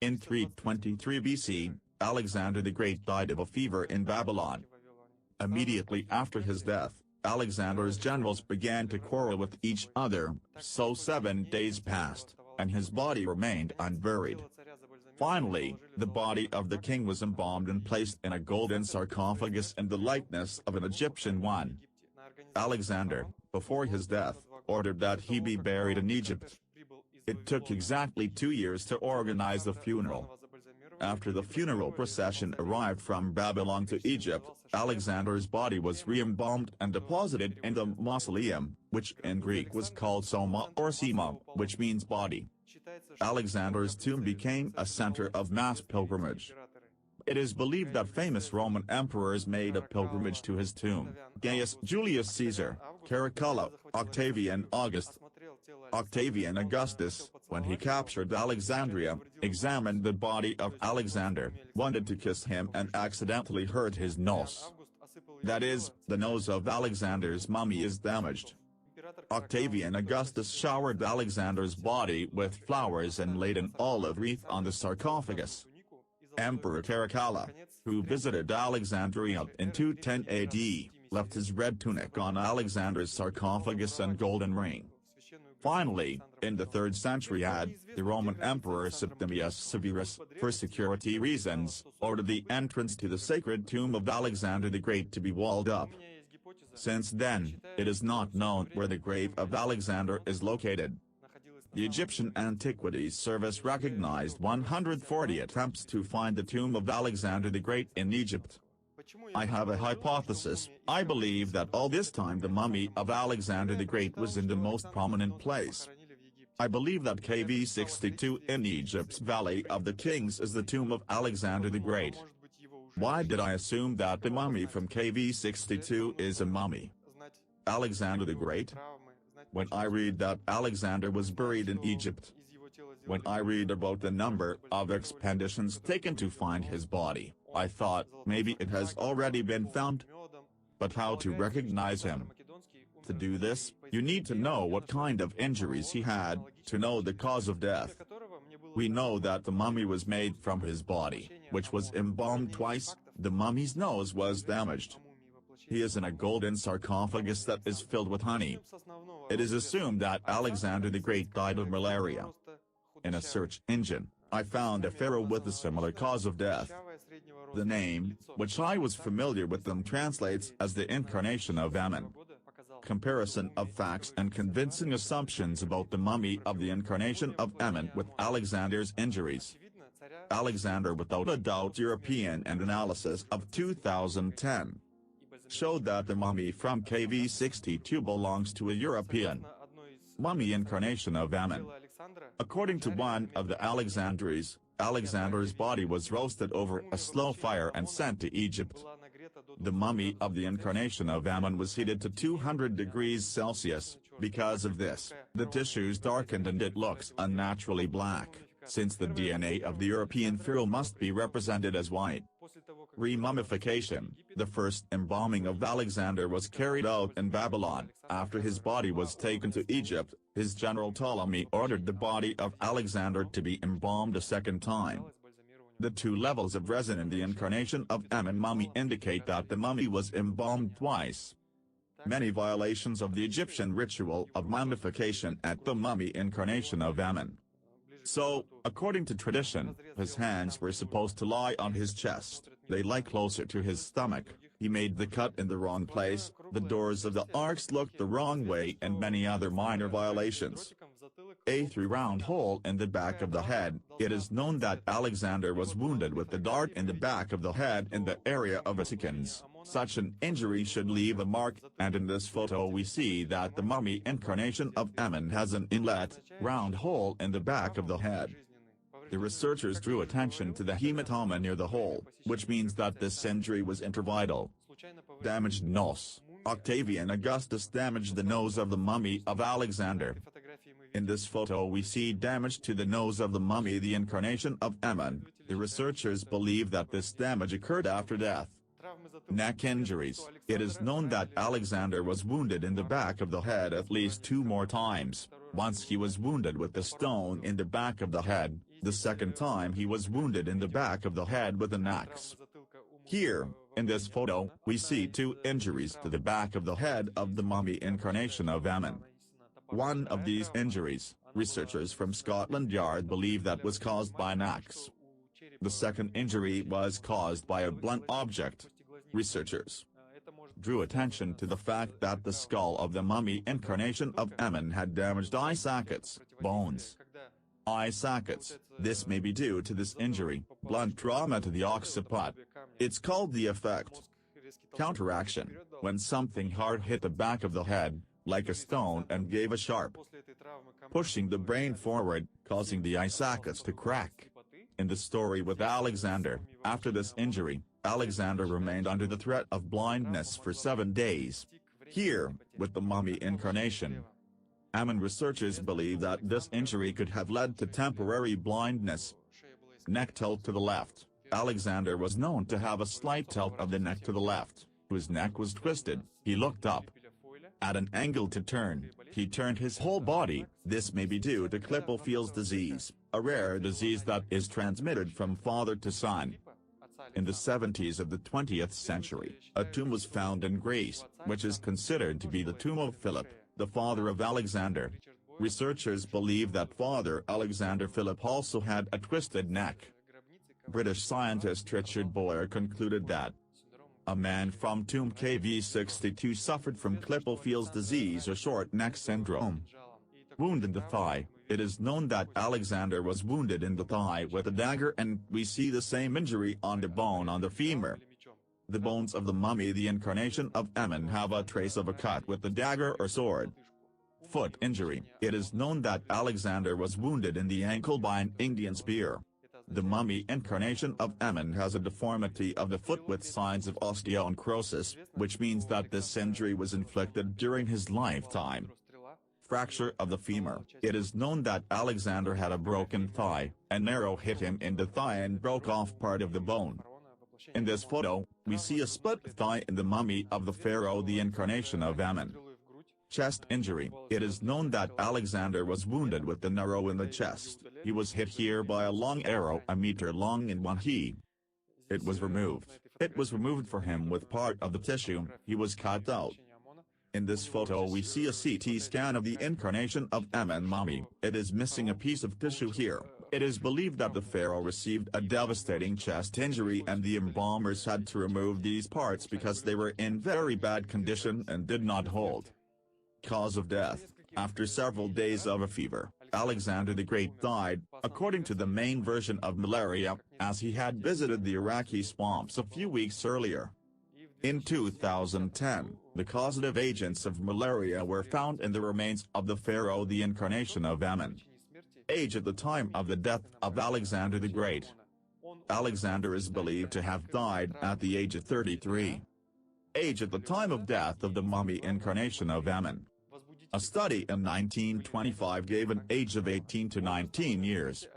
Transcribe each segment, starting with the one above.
In 323 BC, Alexander the Great died of a fever in Babylon. Immediately after his death, Alexander's generals began to quarrel with each other, so 7 days passed, and his body remained unburied. Finally, the body of the king was embalmed and placed in a golden sarcophagus in the likeness of an Egyptian one. Alexander, before his death, ordered that he be buried in Egypt. It took exactly 2 years to organize the funeral. After the funeral procession arrived from Babylon to Egypt, Alexander's body was re-embalmed and deposited in the mausoleum, which in Greek was called soma or sema, which means body. Alexander's tomb became a center of mass pilgrimage. It is believed that famous Roman emperors made a pilgrimage to his tomb: Gaius Julius Caesar, Caracalla, Octavian August. Octavian Augustus, when he captured Alexandria, examined the body of Alexander, wanted to kiss him and accidentally hurt his nose. That is, the nose of Alexander's mummy is damaged. Octavian Augustus showered Alexander's body with flowers and laid an olive wreath on the sarcophagus. Emperor Caracalla, who visited Alexandria in 210 AD, left his red tunic on Alexander's sarcophagus and golden ring. Finally, in the 3rd century AD, the Roman Emperor Septimius Severus, for security reasons, ordered the entrance to the sacred tomb of Alexander the Great to be walled up. Since then, it is not known where the grave of Alexander is located. The Egyptian Antiquities Service recognized 140 attempts to find the tomb of Alexander the Great in Egypt. I have a hypothesis. I believe that all this time the mummy of Alexander the Great was in the most prominent place. I believe that KV 62 in Egypt's Valley of the Kings is the tomb of Alexander the Great. Why did I assume that the mummy from KV 62 is a mummy? Alexander the Great? When I read that Alexander was buried in Egypt. When I read about the number of expeditions taken to find his body, I thought maybe it has already been found. But how to recognize him? To do this, you need to know what kind of injuries he had, to know the cause of death. We know that the mummy was made from his body, which was embalmed twice. The mummy's nose was damaged. He is in a golden sarcophagus that is filled with honey. It is assumed that Alexander the Great died of malaria. In a search engine, I found a pharaoh with a similar cause of death. The name, which I was familiar with them, translates as the incarnation of Amen. Comparison of facts and convincing assumptions about the mummy of the incarnation of Amen with Alexander's injuries. Alexander, without a doubt. European and analysis of 2010 showed that the mummy from KV 62 belongs to a European mummy incarnation of Amen. According to one of the Alexandries, Alexander's body was roasted over a slow fire and sent to Egypt. The mummy of the incarnation of Amen was heated to 200 degrees Celsius. Because of this, the tissues darkened and it looks unnaturally black, since the DNA of the European pharaoh must be represented as white. Remummification. The first embalming of Alexander was carried out in Babylon. After his body was taken to Egypt, his general Ptolemy ordered the body of Alexander to be embalmed a second time. The 2 levels of resin in the incarnation of Amen mummy indicate that the mummy was embalmed twice. Many violations of the Egyptian ritual of mummification at the mummy incarnation of Amen. So, according to tradition, his hands were supposed to lie on his chest. They lie closer to his stomach. He made the cut in the wrong place, the doors of the arks looked the wrong way, and many other minor violations. A3 round hole in the back of the head. It is known that Alexander was wounded with a dart in the back of the head in the area of Acicans. Such an injury should leave a mark, and in this photo we see that the mummy incarnation of Amen has an inlet, round hole in the back of the head. The researchers drew attention to the hematoma near the hole, which means that this injury was intervital. Damaged nose. Octavian Augustus damaged the nose of the mummy of Alexander. In this photo we see damage to the nose of the mummy, the incarnation of Amen. The researchers believe that this damage occurred after death. Neck injuries. It is known that Alexander was wounded in the back of the head at least 2 more times. Once he was wounded with a stone in the back of the head, The second time he was wounded in the back of the head with an axe. Here, in this photo, we see two injuries to the back of the head of the mummy incarnation of Amen. One of these injuries, researchers from Scotland Yard believe that was caused by an axe. The second injury was caused by a blunt object. Researchers drew attention to the fact that the skull of the mummy incarnation of Amen had damaged eye sockets, bones. Eye sockets. This may be due to this injury, blunt trauma to the occiput. It's called the effect counteraction, when something hard hit the back of the head, like a stone, and gave a sharp pushing the brain forward, causing the eye sockets to crack. In the story with Alexander, after this injury, Alexander remained under the threat of blindness for 7 days. Here, with the mummy incarnation, Amen researchers believe that this injury could have led to temporary blindness. Neck tilt to the left. Alexander was known to have a slight tilt of the neck to the left. His neck was twisted. He looked up at an angle to turn. He turned his whole body. This may be due to Klippel-Feil's disease, a rare disease that is transmitted from father to son. In the 70s of the 20th century, a tomb was found in Greece, which is considered to be the tomb of Philip, the father of Alexander. Researchers believe that Father Alexander Philip also had a twisted neck. British scientist Richard Boyer concluded that a man from tomb KV62 suffered from Klippel-Feil's disease or short neck syndrome. Wound in the thigh. It is known that Alexander was wounded in the thigh with a dagger, and we see the same injury on the bone on the femur. The bones of the mummy, the incarnation of Amen, have a trace of a cut with the dagger or sword. Foot injury. It is known that Alexander was wounded in the ankle by an Indian spear. The mummy incarnation of Amen has a deformity of the foot with signs of osteonecrosis, which means that this injury was inflicted during his lifetime. Fracture of the femur. It is known that Alexander had a broken thigh. An arrow hit him in the thigh and broke off part of the bone. In this photo, we see a split thigh in the mummy of the pharaoh, the incarnation of Amen. Chest injury. It is known that Alexander was wounded with an arrow in the chest. He was hit here by a long arrow, a meter long in one. It was removed. It was removed for him with part of the tissue. He was cut out. In this photo we see a CT scan of the incarnation of Amen mummy. It is missing a piece of tissue here. It is believed that the pharaoh received a devastating chest injury and the embalmers had to remove these parts because they were in very bad condition and did not hold. Cause of death. After several days of a fever, Alexander the Great died, according to the main version of malaria, as he had visited the Iraqi swamps a few weeks earlier. In 2010, the causative agents of malaria were found in the remains of the pharaoh, the incarnation of Amen. Age at the time of the death of Alexander the Great. Alexander is believed to have died at the age of 33. Age at the time of death of the mummy incarnation of Amen. A study in 1925 gave an age of 18 to 19 years.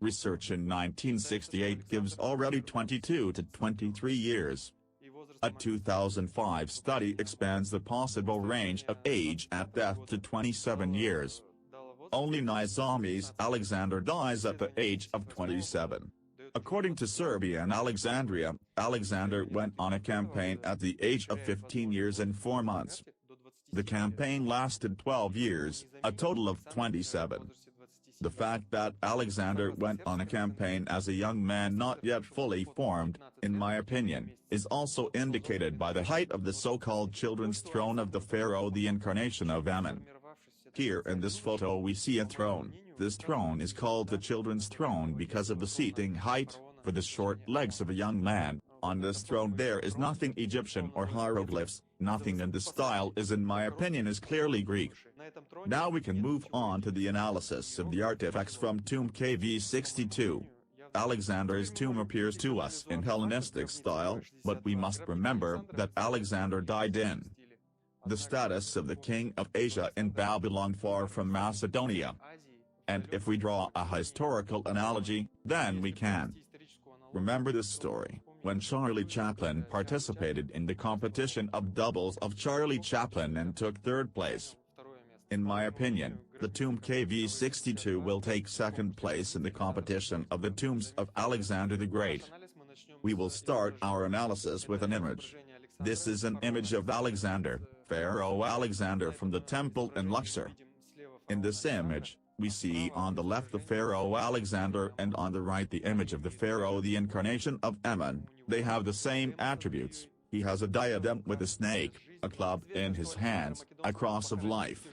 Research in 1968 gives already 22 to 23 years. A 2005 study expands the possible range of age at death to 27 years. Only Nizamis Alexander dies at the age of 27. According to Serbia and Alexandria, Alexander went on a campaign at the age of 15 years and 4 months. The campaign lasted 12 years, a total of 27. The fact that Alexander went on a campaign as a young man not yet fully formed, in my opinion, is also indicated by the height of the so-called children's throne of the pharaoh, the incarnation of Amen. Here in this photo we see a throne. This throne is called the children's throne because of the seating height, for the short legs of a young man. On this throne there is nothing Egyptian or hieroglyphs, nothing in this style is, in my opinion, is clearly Greek. Now we can move on to the analysis of the artifacts from tomb KV62. Alexander's tomb appears to us in Hellenistic style, but we must remember that Alexander died in the status of the king of Asia in Babylon, far from Macedonia. And if we draw a historical analogy, then we can remember this story. When Charlie Chaplin participated in the competition of doubles of Charlie Chaplin and took third place. In my opinion, The tomb KV62 will take second place in the competition of the tombs of Alexander the Great. We will start our analysis with an image. This is an image of Alexander, Pharaoh Alexander from the temple in Luxor. In this image, we see on the left the Pharaoh Alexander and on the right the image of the Pharaoh, the incarnation of Ammon. They have the same attributes. He has a diadem with a snake, a club in his hands, a cross of life.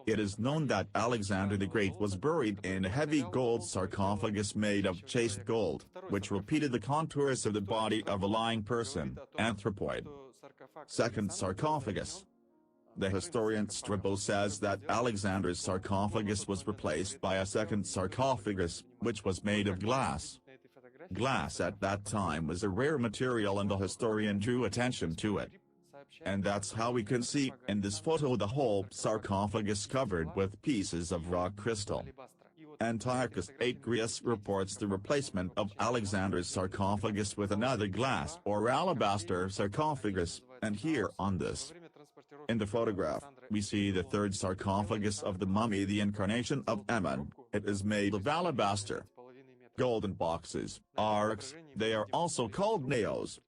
It is known that Alexander the Great was buried in a heavy gold sarcophagus made of chased gold, which repeated the contours of the body of a lying person, anthropoid. Second sarcophagus. The historian Strabo says that Alexander's sarcophagus was replaced by a second sarcophagus, which was made of glass. Glass at that time was a rare material and the historian drew attention to it. And that's how we can see in this photo the whole sarcophagus covered with pieces of rock crystal. Antiochus Agrius reports the replacement of Alexander's sarcophagus with another glass or alabaster sarcophagus, and here on this. In the photograph, we see the third sarcophagus of the mummy, the incarnation of Ammon. It is made of alabaster. Golden boxes, arks, they are also called naos.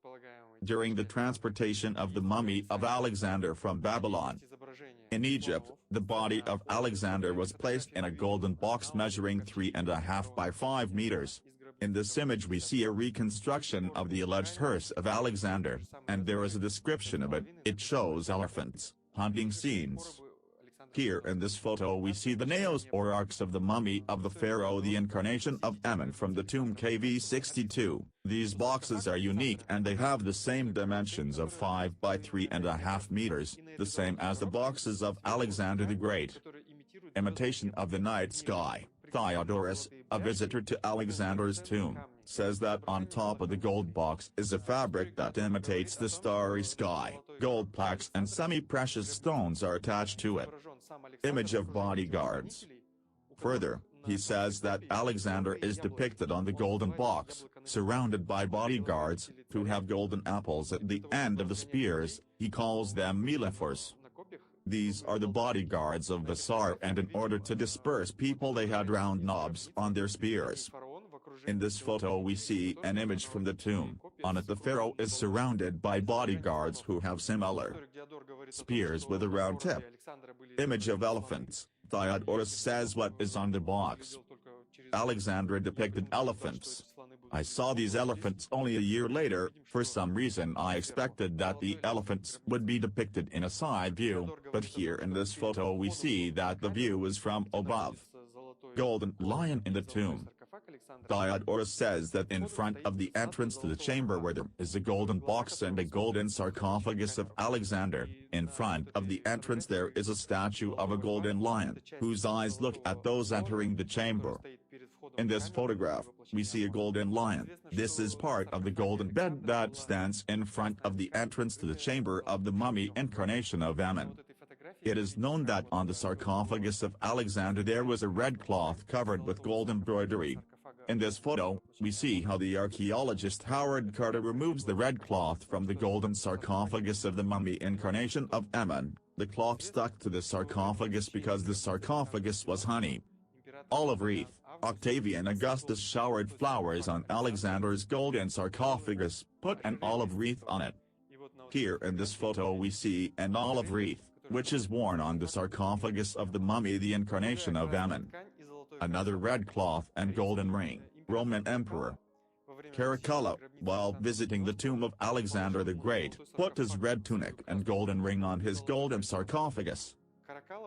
During the transportation of the mummy of Alexander from Babylon in Egypt, the body of Alexander was placed in a golden box measuring 3.5 by 5 meters. In this image we see a reconstruction of the alleged hearse of Alexander, and there is a description of it. It shows elephants, hunting scenes. Here in this photo we see the naos or arks of the mummy of the pharaoh, the incarnation of Ammon from the tomb KV62. These boxes are unique and they have the same dimensions of 5 by 3.5 meters, the same as the boxes of Alexander the Great. Imitation of the night sky. Theodorus, a visitor to Alexander's tomb, says that on top of the gold box is a fabric that imitates the starry sky. Gold plaques and semi-precious stones are attached to it. Image of bodyguards. Further, he says that Alexander is depicted on the golden box, surrounded by bodyguards, who have golden apples at the end of the spears. He calls them melephors. These are the bodyguards of the Tsar, and in order to disperse people they had round knobs on their spears. In this photo we see an image from the tomb. On it the pharaoh is surrounded by bodyguards who have similar spears with a round tip. Image of elephants. Theodorus says what is on the box. Alexander depicted elephants. I saw these elephants only a year later. For some reason I expected that the elephants would be depicted in a side view, but here in this photo we see that the view is from above. Golden lion in the tomb. Theodorus says that in front of the entrance to the chamber where there is a golden box and a golden sarcophagus of Alexander, in front of the entrance there is a statue of a golden lion, whose eyes look at those entering the chamber. In this photograph, we see a golden lion. This is part of the golden bed that stands in front of the entrance to the chamber of the mummy incarnation of Ammon. It is known that on the sarcophagus of Alexander there was a red cloth covered with gold embroidery. In this photo, we see how the archaeologist Howard Carter removes the red cloth from the golden sarcophagus of the mummy incarnation of Ammon. The cloth stuck to the sarcophagus because the sarcophagus was honey. Olive wreath. Octavian Augustus showered flowers on Alexander's golden sarcophagus, put an olive wreath on it. Here in this photo we see an olive wreath, which is worn on the sarcophagus of the mummy, the incarnation of Ammon. Another red cloth and golden ring. Roman Emperor Caracalla, while visiting the tomb of Alexander the Great, put his red tunic and golden ring on his golden sarcophagus.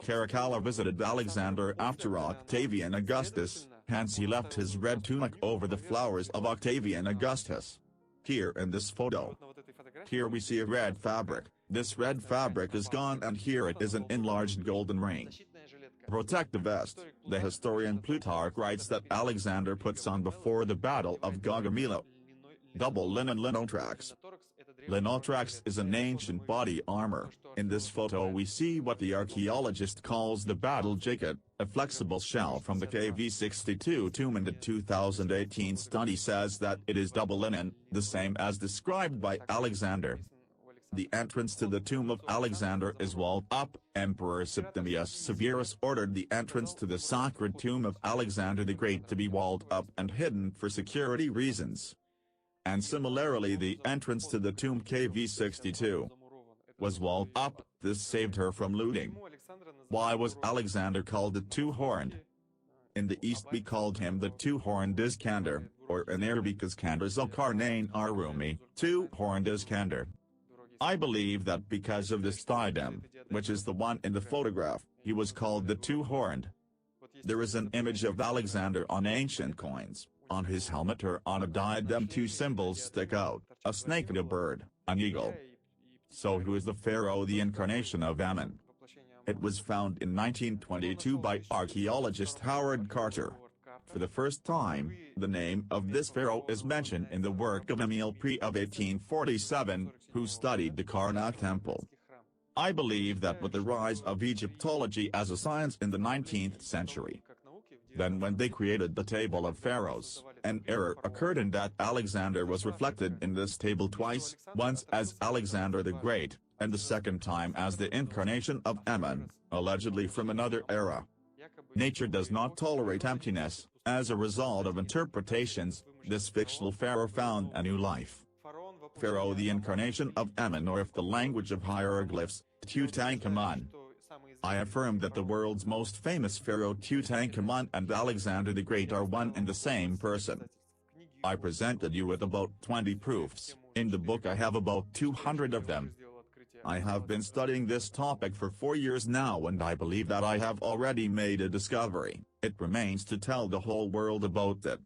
Caracalla visited Alexander after Octavian Augustus, hence he left his red tunic over the flowers of Octavian Augustus. Here in this photo. Here we see a red fabric. This red fabric is gone and here it is an enlarged golden ring. Protective vest. The historian Plutarch writes that Alexander puts on before the battle of Gaugamela. Double linen linotrax. Linotrax is an ancient body armor. In this photo we see what the archaeologist calls the battle jacket, a flexible shell from the KV62 tomb, and the 2018 study says that it is double linen, the same as described by Alexander. The entrance to the tomb of Alexander is walled up. Emperor Septimius Severus ordered the entrance to the sacred tomb of Alexander the Great to be walled up and hidden for security reasons. And similarly the entrance to the tomb KV62 was walled up. This saved her from looting. Why was Alexander called the Two-Horned? In the East we called him the Two-Horned Iskander, or in Arabic Iskander Zulkarnain Arumi, Two-Horned Iskander. I believe that because of this diadem, which is the one in the photograph, he was called the Two-Horned. There is an image of Alexander on ancient coins. On his helmet or on a diadem two symbols stick out, a snake and a bird, an eagle. So who is the pharaoh, the incarnation of Amun? It was found in 1922 by archaeologist Howard Carter. For the first time, the name of this pharaoh is mentioned in the work of Emile Pre of 1847, who studied the Karnak temple. I believe that with the rise of Egyptology as a science in the 19th century, then when they created the table of pharaohs, an error occurred in that Alexander was reflected in this table twice, once as Alexander the Great, and the second time as the incarnation of Amun, allegedly from another era. Nature does not tolerate emptiness. As a result of interpretations, this fictional pharaoh found a new life. Pharaoh, the incarnation of Amun, or if the language of hieroglyphs, Tutankhamun. I affirm that the world's most famous pharaoh Tutankhamun and Alexander the Great are one and the same person. I presented you with about 20 proofs. In the book I have about 200 of them. I have been studying this topic for 4 years now and I believe that I have already made a discovery. It remains to tell the whole world about it.